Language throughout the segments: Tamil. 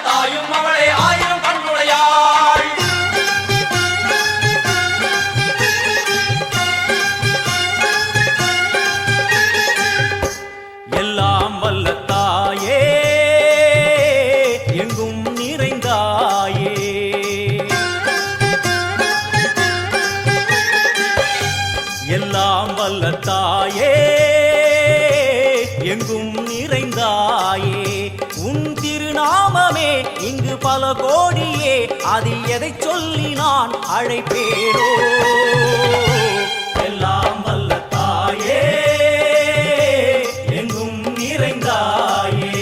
தாயும் அவளே ஆயிரம் கண்ணுடையாள். எல்லாம் வல்ல தாயே எங்கும் நிறைந்தாயே, எல்லாம் வல்ல தாயே எங்கும் நிறைந்தாயே. உன் திருநாமமே இங்கு பல கோடியே, அதில் எதை சொல்லி நான் அழைப்பேனோ. எல்லாம் வல்ல தாயே எங்கும் நிறைந்தாயே,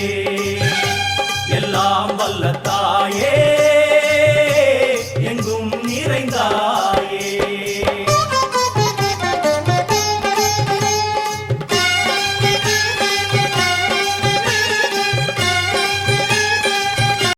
எல்லாம் வல்ல தாயே